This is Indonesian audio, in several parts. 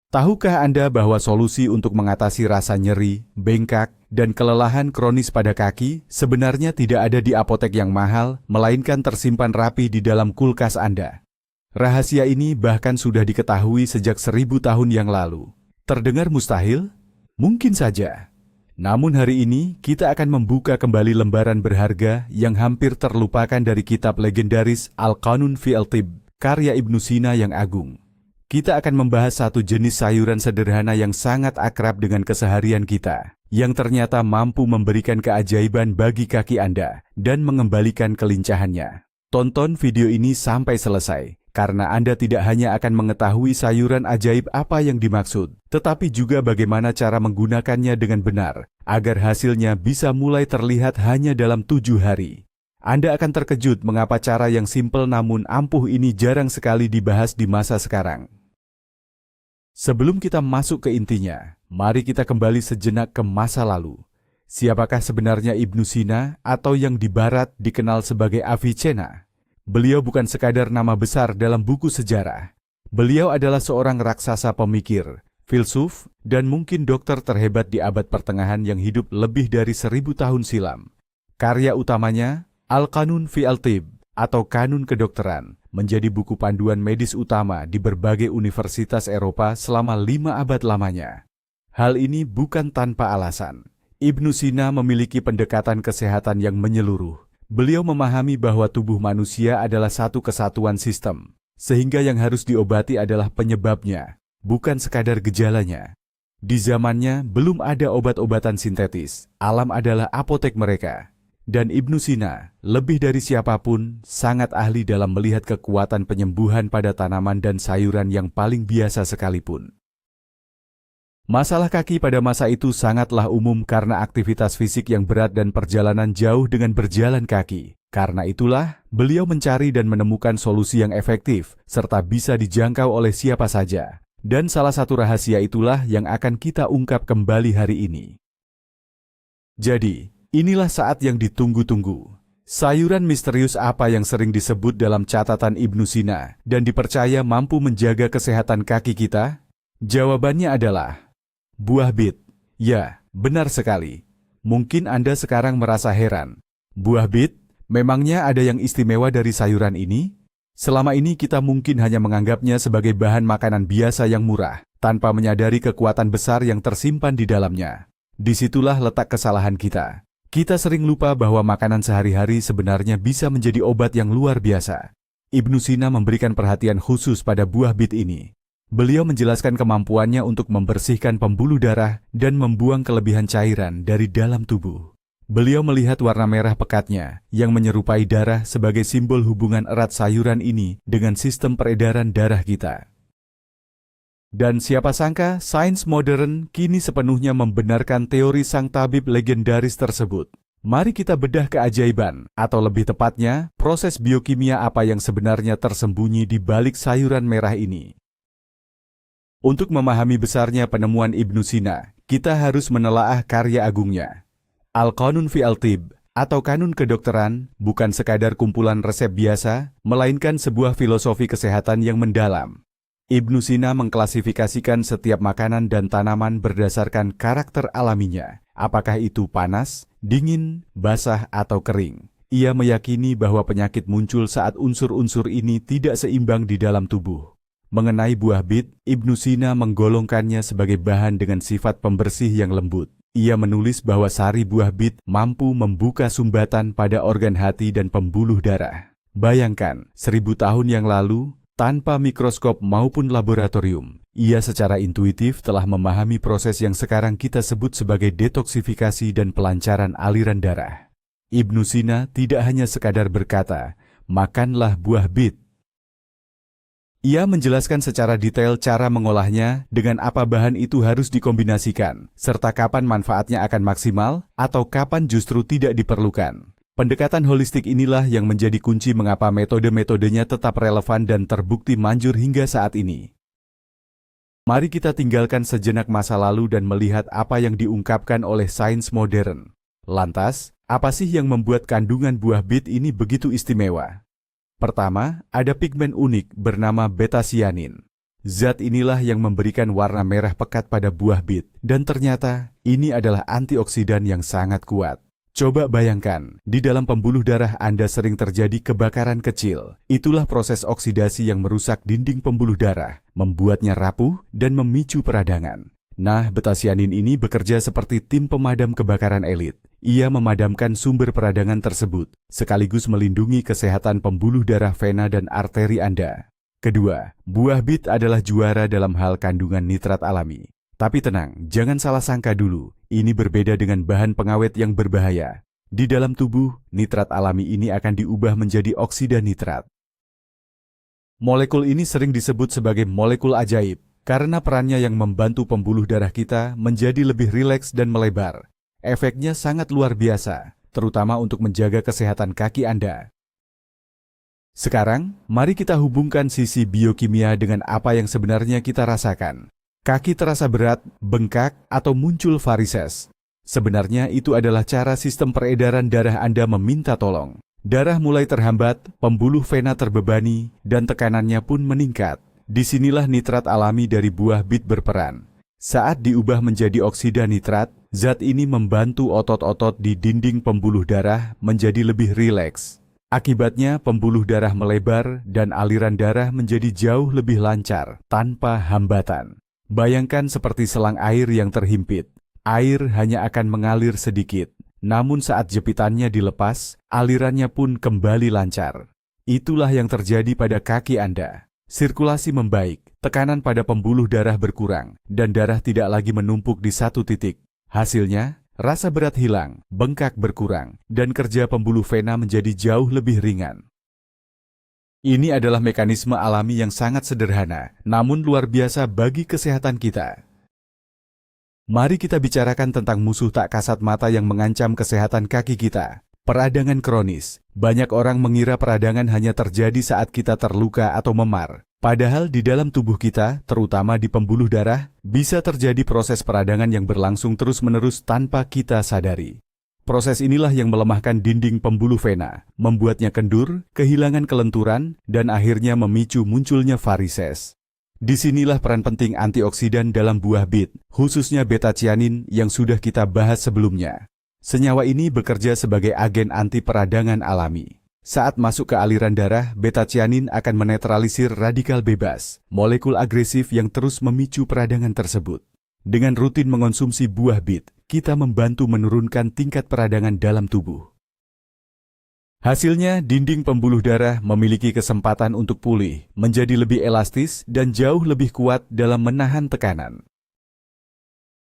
Tahukah Anda bahwa solusi untuk mengatasi rasa nyeri, bengkak, dan kelelahan kronis pada kaki sebenarnya tidak ada di apotek yang mahal, melainkan tersimpan rapi di dalam kulkas Anda? Rahasia ini bahkan sudah diketahui sejak 1000 tahun yang lalu. Terdengar mustahil? Mungkin saja. Namun hari ini kita akan membuka kembali lembaran berharga yang hampir terlupakan dari kitab legendaris Al-Qanun fi al-Tibb, karya Ibnu Sina yang agung. Kita akan membahas satu jenis sayuran sederhana yang sangat akrab dengan keseharian kita, yang ternyata mampu memberikan keajaiban bagi kaki Anda dan mengembalikan kelincahannya. Tonton video ini sampai selesai, karena Anda tidak hanya akan mengetahui sayuran ajaib apa yang dimaksud, tetapi juga bagaimana cara menggunakannya dengan benar, agar hasilnya bisa mulai terlihat hanya dalam 7 hari. Anda akan terkejut mengapa cara yang simpel namun ampuh ini jarang sekali dibahas di masa sekarang. Sebelum kita masuk ke intinya, mari kita kembali sejenak ke masa lalu. Siapakah sebenarnya Ibnu Sina atau yang di barat dikenal sebagai Avicenna? Beliau bukan sekadar nama besar dalam buku sejarah. Beliau adalah seorang raksasa pemikir, filsuf, dan mungkin dokter terhebat di abad pertengahan yang hidup lebih dari 1000 tahun silam. Karya utamanya, Al-Qanun fi al-Tibb, atau Kanun Kedokteran, menjadi buku panduan medis utama di berbagai universitas Eropa selama 5 abad lamanya. Hal ini bukan tanpa alasan. Ibnu Sina memiliki pendekatan kesehatan yang menyeluruh. Beliau memahami bahwa tubuh manusia adalah satu kesatuan sistem, sehingga yang harus diobati adalah penyebabnya, bukan sekadar gejalanya. Di zamannya belum ada obat-obatan sintetis, alam adalah apotek mereka. Dan Ibnu Sina, lebih dari siapapun, sangat ahli dalam melihat kekuatan penyembuhan pada tanaman dan sayuran yang paling biasa sekalipun. Masalah kaki pada masa itu sangatlah umum karena aktivitas fisik yang berat dan perjalanan jauh dengan berjalan kaki. Karena itulah, beliau mencari dan menemukan solusi yang efektif, serta bisa dijangkau oleh siapa saja. Dan salah satu rahasia itulah yang akan kita ungkap kembali hari ini. Jadi, inilah saat yang ditunggu-tunggu. Sayuran misterius apa yang sering disebut dalam catatan Ibnu Sina dan dipercaya mampu menjaga kesehatan kaki kita? Jawabannya adalah buah bit. Ya, benar sekali. Mungkin Anda sekarang merasa heran. Buah bit? Memangnya ada yang istimewa dari sayuran ini? Selama ini kita mungkin hanya menganggapnya sebagai bahan makanan biasa yang murah, tanpa menyadari kekuatan besar yang tersimpan di dalamnya. Disitulah letak kesalahan kita. Kita sering lupa bahwa makanan sehari-hari sebenarnya bisa menjadi obat yang luar biasa. Ibnu Sina memberikan perhatian khusus pada buah bit ini. Beliau menjelaskan kemampuannya untuk membersihkan pembuluh darah dan membuang kelebihan cairan dari dalam tubuh. Beliau melihat warna merah pekatnya yang menyerupai darah sebagai simbol hubungan erat sayuran ini dengan sistem peredaran darah kita. Dan siapa sangka sains modern kini sepenuhnya membenarkan teori sang tabib legendaris tersebut. Mari kita bedah keajaiban, atau lebih tepatnya, proses biokimia apa yang sebenarnya tersembunyi di balik sayuran merah ini. Untuk memahami besarnya penemuan Ibnu Sina, kita harus menelaah karya agungnya. Al-Qanun fi al-Tibb, atau Kanun Kedokteran, bukan sekadar kumpulan resep biasa, melainkan sebuah filosofi kesehatan yang mendalam. Ibnu Sina mengklasifikasikan setiap makanan dan tanaman berdasarkan karakter alaminya, apakah itu panas, dingin, basah, atau kering. Ia meyakini bahwa penyakit muncul saat unsur-unsur ini tidak seimbang di dalam tubuh. Mengenai buah bit, Ibnu Sina menggolongkannya sebagai bahan dengan sifat pembersih yang lembut. Ia menulis bahwa sari buah bit mampu membuka sumbatan pada organ hati dan pembuluh darah. Bayangkan, 1000 tahun yang lalu, tanpa mikroskop maupun laboratorium, ia secara intuitif telah memahami proses yang sekarang kita sebut sebagai detoksifikasi dan pelancaran aliran darah. Ibnu Sina tidak hanya sekadar berkata, makanlah buah bit. Ia menjelaskan secara detail cara mengolahnya, dengan apa bahan itu harus dikombinasikan, serta kapan manfaatnya akan maksimal atau kapan justru tidak diperlukan. Pendekatan holistik inilah yang menjadi kunci mengapa metode-metodenya tetap relevan dan terbukti manjur hingga saat ini. Mari kita tinggalkan sejenak masa lalu dan melihat apa yang diungkapkan oleh sains modern. Lantas, apa sih yang membuat kandungan buah bit ini begitu istimewa? Pertama, ada pigmen unik bernama beta-cyanin. Zat inilah yang memberikan warna merah pekat pada buah bit, dan ternyata ini adalah antioksidan yang sangat kuat. Coba bayangkan, di dalam pembuluh darah Anda sering terjadi kebakaran kecil. Itulah proses oksidasi yang merusak dinding pembuluh darah, membuatnya rapuh dan memicu peradangan. Nah, betasianin ini bekerja seperti tim pemadam kebakaran elit. Ia memadamkan sumber peradangan tersebut, sekaligus melindungi kesehatan pembuluh darah vena dan arteri Anda. Kedua, buah bit adalah juara dalam hal kandungan nitrat alami. Tapi tenang, jangan salah sangka dulu. Ini berbeda dengan bahan pengawet yang berbahaya. Di dalam tubuh, nitrat alami ini akan diubah menjadi oksida nitrat. Molekul ini sering disebut sebagai molekul ajaib, karena perannya yang membantu pembuluh darah kita menjadi lebih rileks dan melebar. Efeknya sangat luar biasa, terutama untuk menjaga kesehatan kaki Anda. Sekarang, mari kita hubungkan sisi biokimia dengan apa yang sebenarnya kita rasakan. Kaki terasa berat, bengkak, atau muncul varises. Sebenarnya itu adalah cara sistem peredaran darah Anda meminta tolong. Darah mulai terhambat, pembuluh vena terbebani, dan tekanannya pun meningkat. Disinilah nitrat alami dari buah bit berperan. Saat diubah menjadi oksida nitrat, zat ini membantu otot-otot di dinding pembuluh darah menjadi lebih rileks. Akibatnya, pembuluh darah melebar dan aliran darah menjadi jauh lebih lancar, tanpa hambatan. Bayangkan seperti selang air yang terhimpit. Air hanya akan mengalir sedikit, namun saat jepitannya dilepas, alirannya pun kembali lancar. Itulah yang terjadi pada kaki Anda. Sirkulasi membaik, tekanan pada pembuluh darah berkurang, dan darah tidak lagi menumpuk di satu titik. Hasilnya, rasa berat hilang, bengkak berkurang, dan kerja pembuluh vena menjadi jauh lebih ringan. Ini adalah mekanisme alami yang sangat sederhana, namun luar biasa bagi kesehatan kita. Mari kita bicarakan tentang musuh tak kasat mata yang mengancam kesehatan kaki kita. Peradangan kronis. Banyak orang mengira peradangan hanya terjadi saat kita terluka atau memar. Padahal di dalam tubuh kita, terutama di pembuluh darah, bisa terjadi proses peradangan yang berlangsung terus-menerus tanpa kita sadari. Proses inilah yang melemahkan dinding pembuluh vena, membuatnya kendur, kehilangan kelenturan, dan akhirnya memicu munculnya varises. Disinilah peran penting antioksidan dalam buah bit, khususnya beta-cianin yang sudah kita bahas sebelumnya. Senyawa ini bekerja sebagai agen anti peradangan alami. Saat masuk ke aliran darah, beta-cianin akan menetralisir radikal bebas, molekul agresif yang terus memicu peradangan tersebut. Dengan rutin mengonsumsi buah bit, kita membantu menurunkan tingkat peradangan dalam tubuh. Hasilnya, dinding pembuluh darah memiliki kesempatan untuk pulih, menjadi lebih elastis dan jauh lebih kuat dalam menahan tekanan.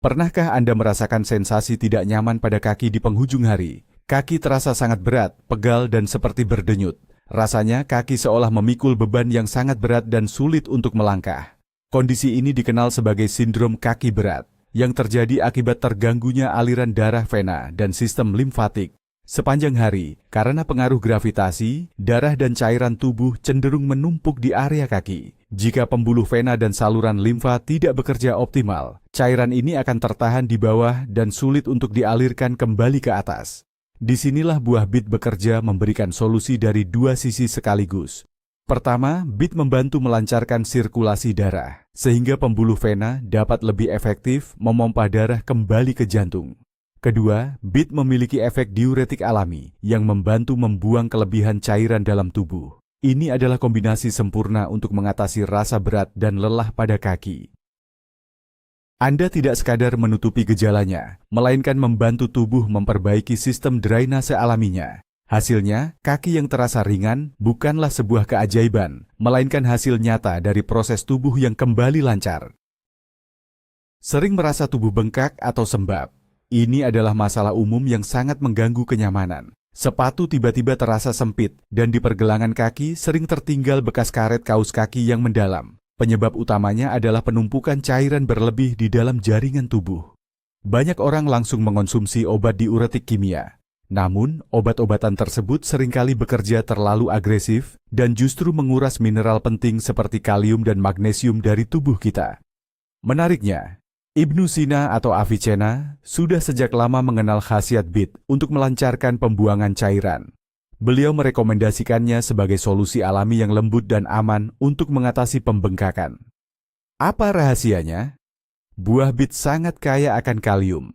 Pernahkah Anda merasakan sensasi tidak nyaman pada kaki di penghujung hari? Kaki terasa sangat berat, pegal, dan seperti berdenyut. Rasanya kaki seolah memikul beban yang sangat berat dan sulit untuk melangkah. Kondisi ini dikenal sebagai sindrom kaki berat, yang terjadi akibat terganggunya aliran darah vena dan sistem limfatik. Sepanjang hari, karena pengaruh gravitasi, darah dan cairan tubuh cenderung menumpuk di area kaki. Jika pembuluh vena dan saluran limfa tidak bekerja optimal, cairan ini akan tertahan di bawah dan sulit untuk dialirkan kembali ke atas. Disinilah buah bit bekerja memberikan solusi dari dua sisi sekaligus. Pertama, bit membantu melancarkan sirkulasi darah, sehingga pembuluh vena dapat lebih efektif memompa darah kembali ke jantung. Kedua, bit memiliki efek diuretik alami yang membantu membuang kelebihan cairan dalam tubuh. Ini adalah kombinasi sempurna untuk mengatasi rasa berat dan lelah pada kaki. Anda tidak sekadar menutupi gejalanya, melainkan membantu tubuh memperbaiki sistem drainase alaminya. Hasilnya, kaki yang terasa ringan bukanlah sebuah keajaiban, melainkan hasil nyata dari proses tubuh yang kembali lancar. Sering merasa tubuh bengkak atau sembab. Ini adalah masalah umum yang sangat mengganggu kenyamanan. Sepatu tiba-tiba terasa sempit, dan di pergelangan kaki sering tertinggal bekas karet kaus kaki yang mendalam. Penyebab utamanya adalah penumpukan cairan berlebih di dalam jaringan tubuh. Banyak orang langsung mengonsumsi obat diuretik kimia. Namun, obat-obatan tersebut seringkali bekerja terlalu agresif dan justru menguras mineral penting seperti kalium dan magnesium dari tubuh kita. Menariknya, Ibnu Sina atau Avicenna sudah sejak lama mengenal khasiat bit untuk melancarkan pembuangan cairan. Beliau merekomendasikannya sebagai solusi alami yang lembut dan aman untuk mengatasi pembengkakan. Apa rahasianya? Buah bit sangat kaya akan kalium.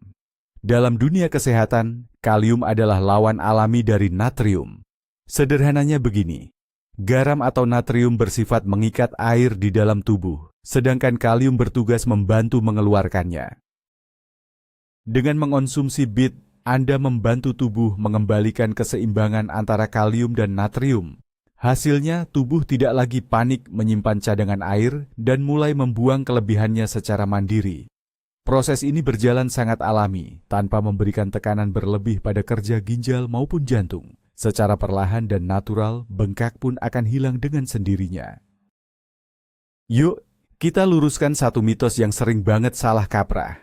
Dalam dunia kesehatan, kalium adalah lawan alami dari natrium. Sederhananya begini, garam atau natrium bersifat mengikat air di dalam tubuh, sedangkan kalium bertugas membantu mengeluarkannya. Dengan mengonsumsi bit, Anda membantu tubuh mengembalikan keseimbangan antara kalium dan natrium. Hasilnya, tubuh tidak lagi panik menyimpan cadangan air dan mulai membuang kelebihannya secara mandiri. Proses ini berjalan sangat alami, tanpa memberikan tekanan berlebih pada kerja ginjal maupun jantung. Secara perlahan dan natural, bengkak pun akan hilang dengan sendirinya. Yuk, kita luruskan satu mitos yang sering banget salah kaprah.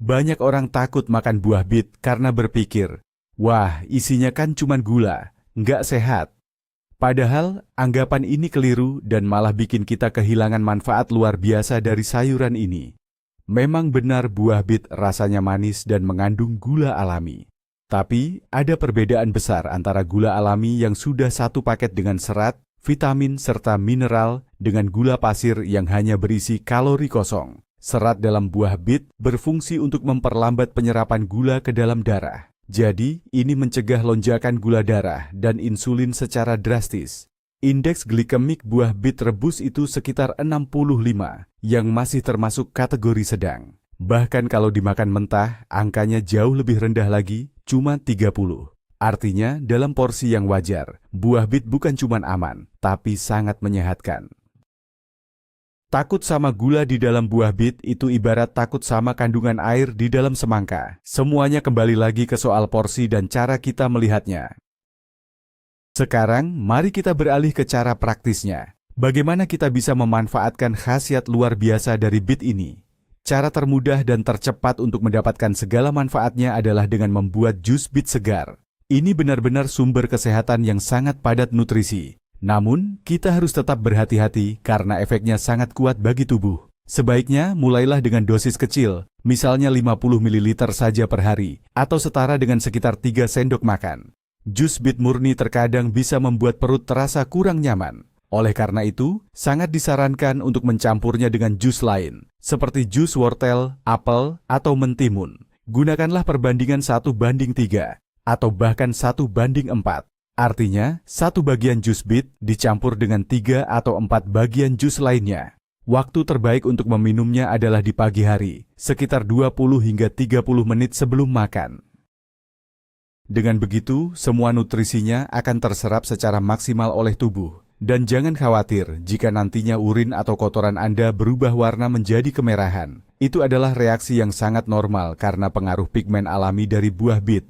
Banyak orang takut makan buah bit karena berpikir, wah, isinya kan cuma gula, nggak sehat. Padahal, anggapan ini keliru dan malah bikin kita kehilangan manfaat luar biasa dari sayuran ini. Memang benar buah bit rasanya manis dan mengandung gula alami. Tapi, ada perbedaan besar antara gula alami yang sudah satu paket dengan serat, vitamin, serta mineral dengan gula pasir yang hanya berisi kalori kosong. Serat dalam buah bit berfungsi untuk memperlambat penyerapan gula ke dalam darah. Jadi, ini mencegah lonjakan gula darah dan insulin secara drastis. Indeks glikemik buah bit rebus itu sekitar 65, yang masih termasuk kategori sedang. Bahkan kalau dimakan mentah, angkanya jauh lebih rendah lagi, cuma 30. Artinya, dalam porsi yang wajar, buah bit bukan cuma aman, tapi sangat menyehatkan. Takut sama gula di dalam buah bit itu ibarat takut sama kandungan air di dalam semangka. Semuanya kembali lagi ke soal porsi dan cara kita melihatnya. Sekarang, mari kita beralih ke cara praktisnya. Bagaimana kita bisa memanfaatkan khasiat luar biasa dari bit ini? Cara termudah dan tercepat untuk mendapatkan segala manfaatnya adalah dengan membuat jus bit segar. Ini benar-benar sumber kesehatan yang sangat padat nutrisi. Namun, kita harus tetap berhati-hati karena efeknya sangat kuat bagi tubuh. Sebaiknya mulailah dengan dosis kecil, misalnya 50 ml saja per hari, atau setara dengan sekitar 3 sendok makan. Jus bit murni terkadang bisa membuat perut terasa kurang nyaman. Oleh karena itu, sangat disarankan untuk mencampurnya dengan jus lain, seperti jus wortel, apel, atau mentimun. Gunakanlah perbandingan 1:3, atau bahkan 1:4. Artinya, 1 bagian jus bit dicampur dengan 3 atau 4 bagian jus lainnya. Waktu terbaik untuk meminumnya adalah di pagi hari, sekitar 20 hingga 30 menit sebelum makan. Dengan begitu, semua nutrisinya akan terserap secara maksimal oleh tubuh. Dan jangan khawatir jika nantinya urin atau kotoran Anda berubah warna menjadi kemerahan. Itu adalah reaksi yang sangat normal karena pengaruh pigmen alami dari buah bit.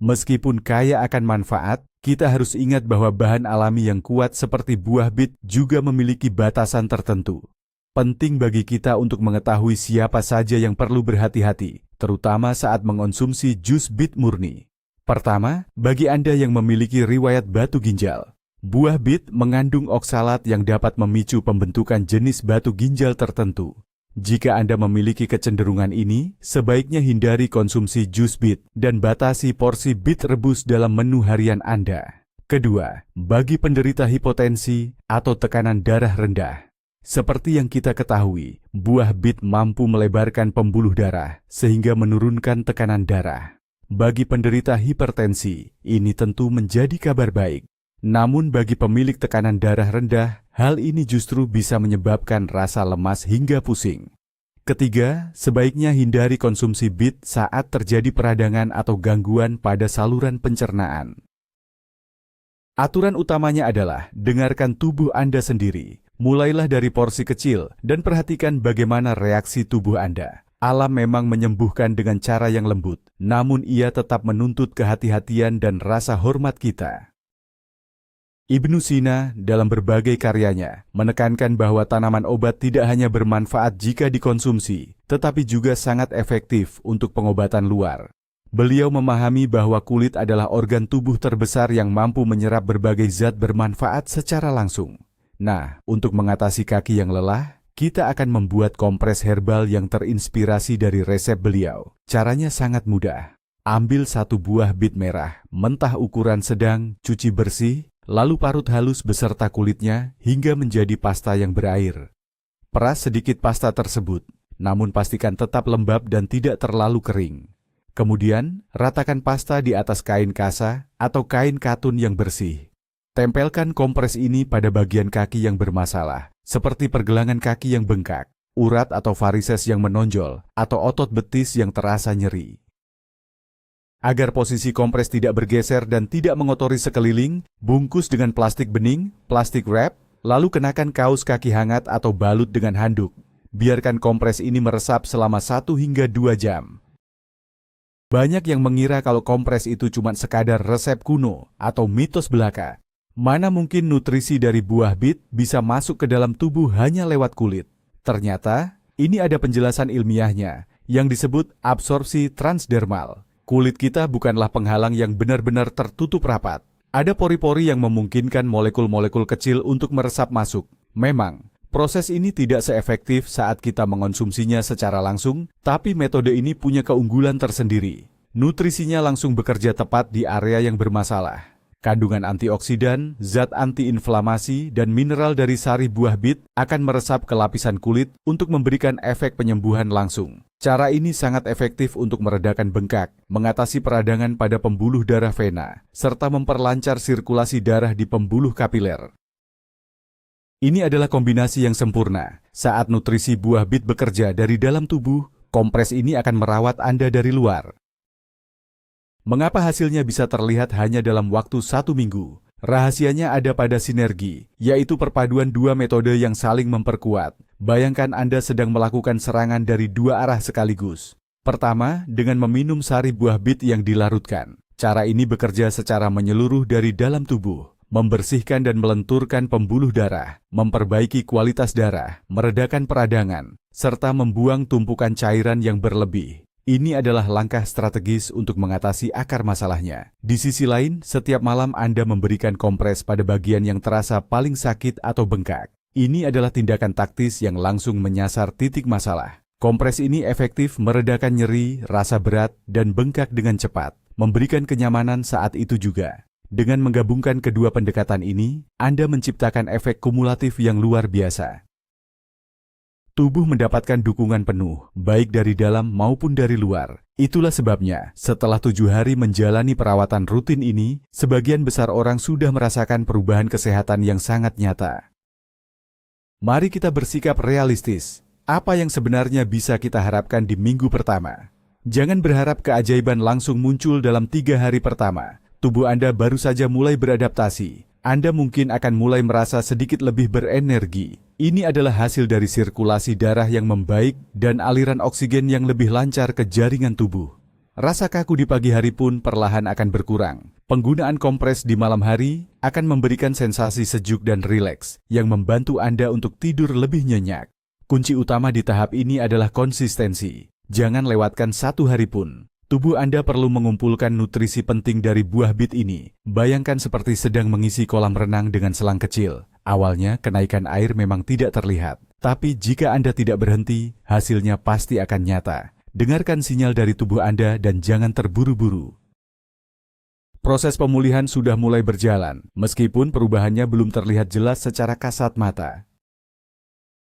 Meskipun kaya akan manfaat, kita harus ingat bahwa bahan alami yang kuat seperti buah bit juga memiliki batasan tertentu. Penting bagi kita untuk mengetahui siapa saja yang perlu berhati-hati, terutama saat mengonsumsi jus bit murni. Pertama, bagi Anda yang memiliki riwayat batu ginjal. Buah bit mengandung oksalat yang dapat memicu pembentukan jenis batu ginjal tertentu. Jika Anda memiliki kecenderungan ini, sebaiknya hindari konsumsi jus bit dan batasi porsi bit rebus dalam menu harian Anda. Kedua, bagi penderita hipotensi atau tekanan darah rendah. Seperti yang kita ketahui, buah bit mampu melebarkan pembuluh darah sehingga menurunkan tekanan darah. Bagi penderita hipertensi, ini tentu menjadi kabar baik. Namun bagi pemilik tekanan darah rendah, hal ini justru bisa menyebabkan rasa lemas hingga pusing. Ketiga, sebaiknya hindari konsumsi bit saat terjadi peradangan atau gangguan pada saluran pencernaan. Aturan utamanya adalah dengarkan tubuh Anda sendiri. Mulailah dari porsi kecil dan perhatikan bagaimana reaksi tubuh Anda. Alam memang menyembuhkan dengan cara yang lembut, namun ia tetap menuntut kehati-hatian dan rasa hormat kita. Ibnu Sina dalam berbagai karyanya menekankan bahwa tanaman obat tidak hanya bermanfaat jika dikonsumsi, tetapi juga sangat efektif untuk pengobatan luar. Beliau memahami bahwa kulit adalah organ tubuh terbesar yang mampu menyerap berbagai zat bermanfaat secara langsung. Nah, untuk mengatasi kaki yang lelah, kita akan membuat kompres herbal yang terinspirasi dari resep beliau. Caranya sangat mudah. Ambil 1 buah bit merah, mentah ukuran sedang, cuci bersih, lalu parut halus beserta kulitnya hingga menjadi pasta yang berair. Peras sedikit pasta tersebut, namun pastikan tetap lembab dan tidak terlalu kering. Kemudian, ratakan pasta di atas kain kasa atau kain katun yang bersih. Tempelkan kompres ini pada bagian kaki yang bermasalah, seperti pergelangan kaki yang bengkak, urat atau varises yang menonjol, atau otot betis yang terasa nyeri. Agar posisi kompres tidak bergeser dan tidak mengotori sekeliling, bungkus dengan plastik bening, plastik wrap, lalu kenakan kaos kaki hangat atau balut dengan handuk. Biarkan kompres ini meresap selama 1 hingga 2 jam. Banyak yang mengira kalau kompres itu cuma sekadar resep kuno atau mitos belaka. Mana mungkin nutrisi dari buah bit bisa masuk ke dalam tubuh hanya lewat kulit. Ternyata, ini ada penjelasan ilmiahnya yang disebut absorpsi transdermal. Kulit kita bukanlah penghalang yang benar-benar tertutup rapat. Ada pori-pori yang memungkinkan molekul-molekul kecil untuk meresap masuk. Memang, proses ini tidak seefektif saat kita mengonsumsinya secara langsung, tapi metode ini punya keunggulan tersendiri. Nutrisinya langsung bekerja tepat di area yang bermasalah. Kandungan antioksidan, zat antiinflamasi, dan mineral dari sari buah bit akan meresap ke lapisan kulit untuk memberikan efek penyembuhan langsung. Cara ini sangat efektif untuk meredakan bengkak, mengatasi peradangan pada pembuluh darah vena, serta memperlancar sirkulasi darah di pembuluh kapiler. Ini adalah kombinasi yang sempurna. Saat nutrisi buah bit bekerja dari dalam tubuh, kompres ini akan merawat Anda dari luar. Mengapa hasilnya bisa terlihat hanya dalam waktu 1 minggu? Rahasianya ada pada sinergi, yaitu perpaduan 2 metode yang saling memperkuat. Bayangkan Anda sedang melakukan serangan dari 2 arah sekaligus. Pertama, dengan meminum sari buah bit yang dilarutkan. Cara ini bekerja secara menyeluruh dari dalam tubuh, membersihkan dan melenturkan pembuluh darah, memperbaiki kualitas darah, meredakan peradangan, serta membuang tumpukan cairan yang berlebih. Ini adalah langkah strategis untuk mengatasi akar masalahnya. Di sisi lain, setiap malam Anda memberikan kompres pada bagian yang terasa paling sakit atau bengkak. Ini adalah tindakan taktis yang langsung menyasar titik masalah. Kompres ini efektif meredakan nyeri, rasa berat, dan bengkak dengan cepat, memberikan kenyamanan saat itu juga. Dengan menggabungkan kedua pendekatan ini, Anda menciptakan efek kumulatif yang luar biasa. Tubuh mendapatkan dukungan penuh, baik dari dalam maupun dari luar. Itulah sebabnya, setelah 7 hari menjalani perawatan rutin ini, sebagian besar orang sudah merasakan perubahan kesehatan yang sangat nyata. Mari kita bersikap realistis. Apa yang sebenarnya bisa kita harapkan di minggu pertama? Jangan berharap keajaiban langsung muncul dalam 3 hari pertama. Tubuh Anda baru saja mulai beradaptasi. Anda mungkin akan mulai merasa sedikit lebih berenergi. Ini adalah hasil dari sirkulasi darah yang membaik dan aliran oksigen yang lebih lancar ke jaringan tubuh. Rasa kaku di pagi hari pun perlahan akan berkurang. Penggunaan kompres di malam hari akan memberikan sensasi sejuk dan rileks yang membantu Anda untuk tidur lebih nyenyak. Kunci utama di tahap ini adalah konsistensi. Jangan lewatkan 1 hari pun. Tubuh Anda perlu mengumpulkan nutrisi penting dari buah bit ini. Bayangkan seperti sedang mengisi kolam renang dengan selang kecil. Awalnya, kenaikan air memang tidak terlihat. Tapi jika Anda tidak berhenti, hasilnya pasti akan nyata. Dengarkan sinyal dari tubuh Anda dan jangan terburu-buru. Proses pemulihan sudah mulai berjalan, meskipun perubahannya belum terlihat jelas secara kasat mata.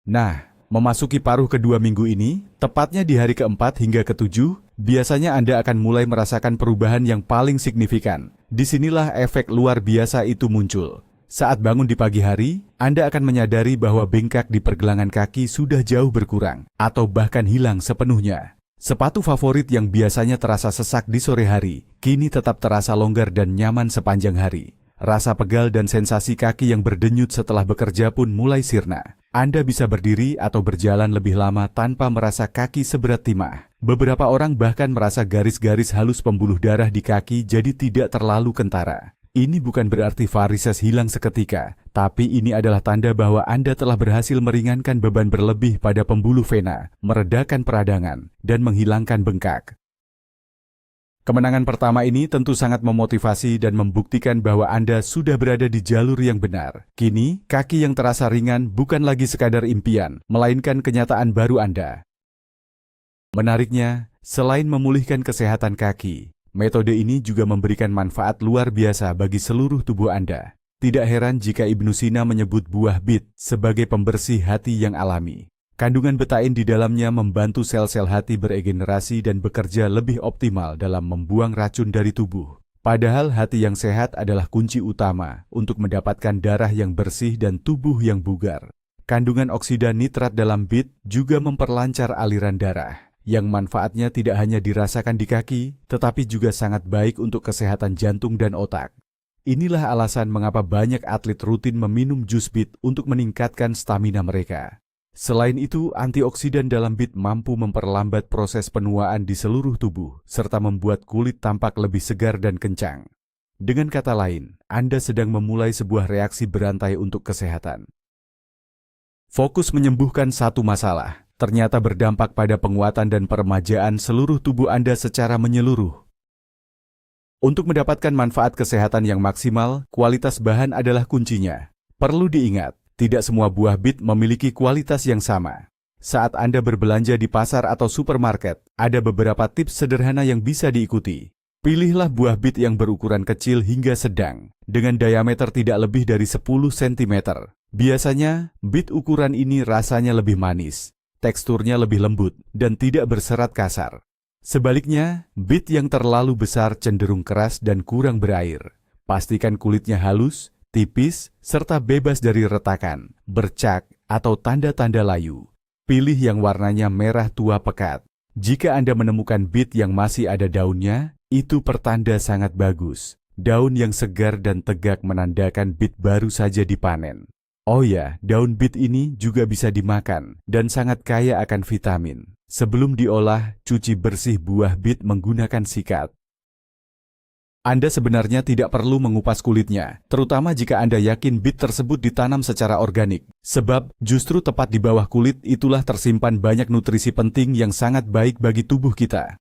Nah, memasuki paruh kedua minggu ini, tepatnya di hari keempat hingga ketujuh, biasanya Anda akan mulai merasakan perubahan yang paling signifikan. Disinilah efek luar biasa itu muncul. Saat bangun di pagi hari, Anda akan menyadari bahwa bengkak di pergelangan kaki sudah jauh berkurang, atau bahkan hilang sepenuhnya. Sepatu favorit yang biasanya terasa sesak di sore hari, kini tetap terasa longgar dan nyaman sepanjang hari. Rasa pegal dan sensasi kaki yang berdenyut setelah bekerja pun mulai sirna. Anda bisa berdiri atau berjalan lebih lama tanpa merasa kaki seberat timah. Beberapa orang bahkan merasa garis-garis halus pembuluh darah di kaki jadi tidak terlalu kentara. Ini bukan berarti varises hilang seketika, tapi ini adalah tanda bahwa Anda telah berhasil meringankan beban berlebih pada pembuluh vena, meredakan peradangan, dan menghilangkan bengkak. Kemenangan pertama ini tentu sangat memotivasi dan membuktikan bahwa Anda sudah berada di jalur yang benar. Kini, kaki yang terasa ringan bukan lagi sekadar impian, melainkan kenyataan baru Anda. Menariknya, selain memulihkan kesehatan kaki, metode ini juga memberikan manfaat luar biasa bagi seluruh tubuh Anda. Tidak heran jika Ibnu Sina menyebut buah bit sebagai pembersih hati yang alami. Kandungan betain di dalamnya membantu sel-sel hati beregenerasi dan bekerja lebih optimal dalam membuang racun dari tubuh. Padahal hati yang sehat adalah kunci utama untuk mendapatkan darah yang bersih dan tubuh yang bugar. Kandungan oksida nitrat dalam bit juga memperlancar aliran darah, yang manfaatnya tidak hanya dirasakan di kaki, tetapi juga sangat baik untuk kesehatan jantung dan otak. Inilah alasan mengapa banyak atlet rutin meminum jus bit untuk meningkatkan stamina mereka. Selain itu, antioksidan dalam bit mampu memperlambat proses penuaan di seluruh tubuh, serta membuat kulit tampak lebih segar dan kencang. Dengan kata lain, Anda sedang memulai sebuah reaksi berantai untuk kesehatan. Fokus menyembuhkan satu masalah, ternyata berdampak pada penguatan dan peremajaan seluruh tubuh Anda secara menyeluruh. Untuk mendapatkan manfaat kesehatan yang maksimal, kualitas bahan adalah kuncinya. Perlu diingat, tidak semua buah bit memiliki kualitas yang sama. Saat Anda berbelanja di pasar atau supermarket, ada beberapa tips sederhana yang bisa diikuti. Pilihlah buah bit yang berukuran kecil hingga sedang, dengan diameter tidak lebih dari 10 cm. Biasanya, bit ukuran ini rasanya lebih manis, teksturnya lebih lembut, dan tidak berserat kasar. Sebaliknya, bit yang terlalu besar cenderung keras dan kurang berair. Pastikan kulitnya halus, tipis, serta bebas dari retakan, bercak, atau tanda-tanda layu. Pilih yang warnanya merah tua pekat. Jika Anda menemukan bit yang masih ada daunnya, itu pertanda sangat bagus. Daun yang segar dan tegak menandakan bit baru saja dipanen. Oh ya, daun bit ini juga bisa dimakan dan sangat kaya akan vitamin. Sebelum diolah, cuci bersih buah bit menggunakan sikat. Anda sebenarnya tidak perlu mengupas kulitnya, terutama jika Anda yakin bit tersebut ditanam secara organik. Sebab, justru tepat di bawah kulit itulah tersimpan banyak nutrisi penting yang sangat baik bagi tubuh kita.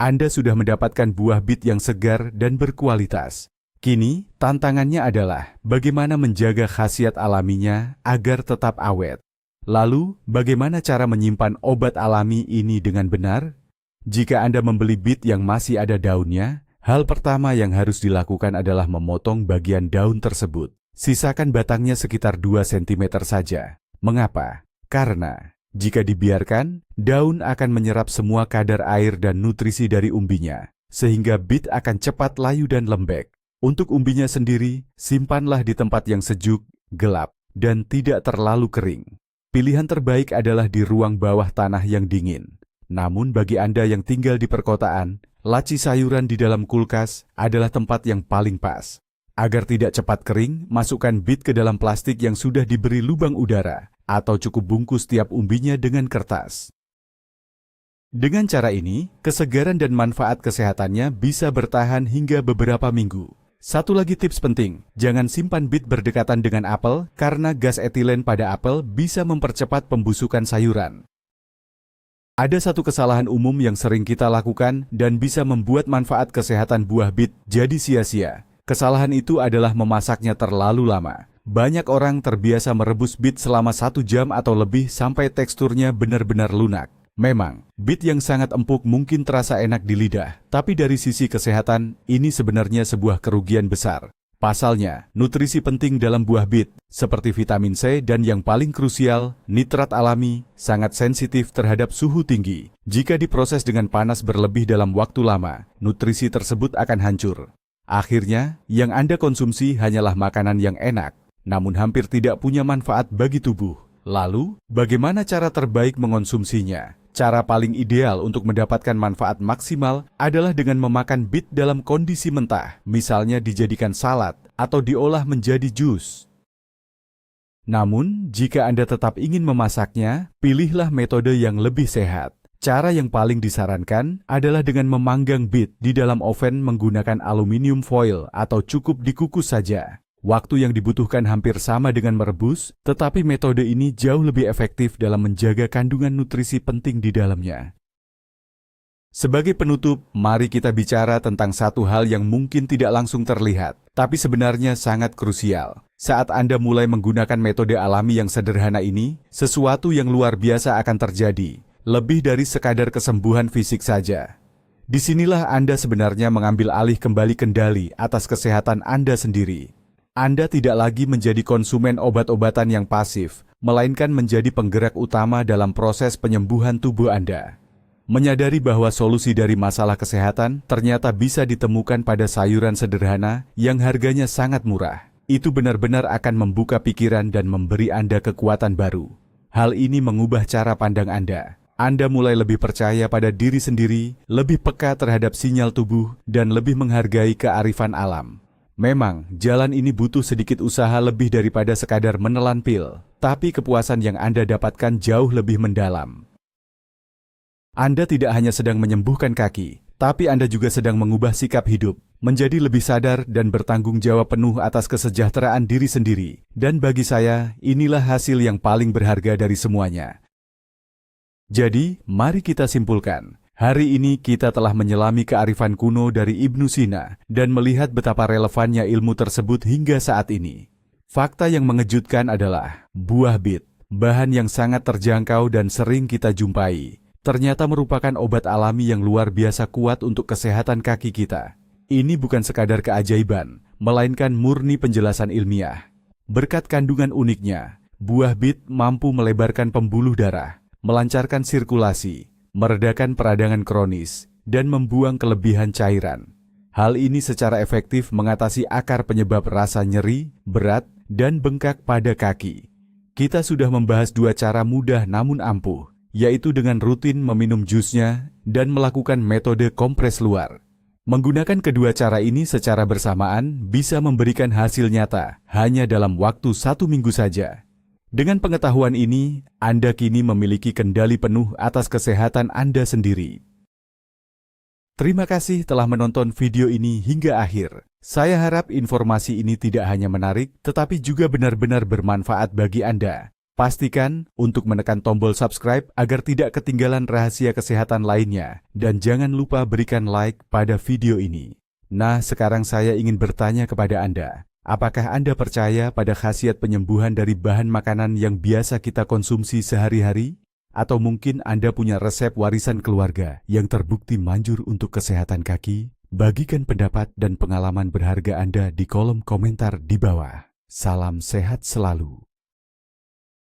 Anda sudah mendapatkan buah bit yang segar dan berkualitas. Kini, tantangannya adalah bagaimana menjaga khasiat alaminya agar tetap awet. Lalu, bagaimana cara menyimpan obat alami ini dengan benar? Jika Anda membeli bit yang masih ada daunnya, hal pertama yang harus dilakukan adalah memotong bagian daun tersebut. Sisakan batangnya sekitar 2 cm saja. Mengapa? Karena, jika dibiarkan, daun akan menyerap semua kadar air dan nutrisi dari umbinya, sehingga bit akan cepat layu dan lembek. Untuk umbinya sendiri, simpanlah di tempat yang sejuk, gelap, dan tidak terlalu kering. Pilihan terbaik adalah di ruang bawah tanah yang dingin. Namun bagi Anda yang tinggal di perkotaan, laci sayuran di dalam kulkas adalah tempat yang paling pas. Agar tidak cepat kering, masukkan bit ke dalam plastik yang sudah diberi lubang udara, atau cukup bungkus tiap umbinya dengan kertas. Dengan cara ini, kesegaran dan manfaat kesehatannya bisa bertahan hingga beberapa minggu. Satu lagi tips penting, jangan simpan bit berdekatan dengan apel karena gas etilen pada apel bisa mempercepat pembusukan sayuran. Ada satu kesalahan umum yang sering kita lakukan dan bisa membuat manfaat kesehatan buah bit jadi sia-sia. Kesalahan itu adalah memasaknya terlalu lama. Banyak orang terbiasa merebus bit selama 1 jam atau lebih sampai teksturnya benar-benar lunak. Memang, bit yang sangat empuk mungkin terasa enak di lidah, tapi dari sisi kesehatan, ini sebenarnya sebuah kerugian besar. Pasalnya, nutrisi penting dalam buah bit, seperti vitamin C dan yang paling krusial, nitrat alami, sangat sensitif terhadap suhu tinggi. Jika diproses dengan panas berlebih dalam waktu lama, nutrisi tersebut akan hancur. Akhirnya, yang Anda konsumsi hanyalah makanan yang enak, namun hampir tidak punya manfaat bagi tubuh. Lalu, bagaimana cara terbaik mengonsumsinya? Cara paling ideal untuk mendapatkan manfaat maksimal adalah dengan memakan bit dalam kondisi mentah, misalnya dijadikan salad atau diolah menjadi jus. Namun, jika Anda tetap ingin memasaknya, pilihlah metode yang lebih sehat. Cara yang paling disarankan adalah dengan memanggang bit di dalam oven menggunakan aluminium foil atau cukup dikukus saja. Waktu yang dibutuhkan hampir sama dengan merebus, tetapi metode ini jauh lebih efektif dalam menjaga kandungan nutrisi penting di dalamnya. Sebagai penutup, mari kita bicara tentang satu hal yang mungkin tidak langsung terlihat, tapi sebenarnya sangat krusial. Saat Anda mulai menggunakan metode alami yang sederhana ini, sesuatu yang luar biasa akan terjadi, lebih dari sekadar kesembuhan fisik saja. Disinilah Anda sebenarnya mengambil alih kembali kendali atas kesehatan Anda sendiri. Anda tidak lagi menjadi konsumen obat-obatan yang pasif, melainkan menjadi penggerak utama dalam proses penyembuhan tubuh Anda. Menyadari bahwa solusi dari masalah kesehatan ternyata bisa ditemukan pada sayuran sederhana yang harganya sangat murah. Itu benar-benar akan membuka pikiran dan memberi Anda kekuatan baru. Hal ini mengubah cara pandang Anda. Anda mulai lebih percaya pada diri sendiri, lebih peka terhadap sinyal tubuh, dan lebih menghargai kearifan alam. Memang, jalan ini butuh sedikit usaha lebih daripada sekadar menelan pil, tapi kepuasan yang Anda dapatkan jauh lebih mendalam. Anda tidak hanya sedang menyembuhkan kaki, tapi Anda juga sedang mengubah sikap hidup, menjadi lebih sadar dan bertanggung jawab penuh atas kesejahteraan diri sendiri. Dan bagi saya, inilah hasil yang paling berharga dari semuanya. Jadi, mari kita simpulkan. Hari ini kita telah menyelami kearifan kuno dari Ibnu Sina dan melihat betapa relevannya ilmu tersebut hingga saat ini. Fakta yang mengejutkan adalah buah bit, bahan yang sangat terjangkau dan sering kita jumpai, ternyata merupakan obat alami yang luar biasa kuat untuk kesehatan kaki kita. Ini bukan sekadar keajaiban, melainkan murni penjelasan ilmiah. Berkat kandungan uniknya, buah bit mampu melebarkan pembuluh darah, melancarkan sirkulasi, meredakan peradangan kronis, dan membuang kelebihan cairan. Hal ini secara efektif mengatasi akar penyebab rasa nyeri, berat, dan bengkak pada kaki. Kita sudah membahas dua cara mudah namun ampuh, yaitu dengan rutin meminum jusnya dan melakukan metode kompres luar. Menggunakan kedua cara ini secara bersamaan bisa memberikan hasil nyata hanya dalam waktu 1 minggu saja. Dengan pengetahuan ini, Anda kini memiliki kendali penuh atas kesehatan Anda sendiri. Terima kasih telah menonton video ini hingga akhir. Saya harap informasi ini tidak hanya menarik, tetapi juga benar-benar bermanfaat bagi Anda. Pastikan untuk menekan tombol subscribe agar tidak ketinggalan rahasia kesehatan lainnya. Dan jangan lupa berikan like pada video ini. Nah, sekarang saya ingin bertanya kepada Anda. Apakah Anda percaya pada khasiat penyembuhan dari bahan makanan yang biasa kita konsumsi sehari-hari? Atau mungkin Anda punya resep warisan keluarga yang terbukti manjur untuk kesehatan kaki? Bagikan pendapat dan pengalaman berharga Anda di kolom komentar di bawah. Salam sehat selalu.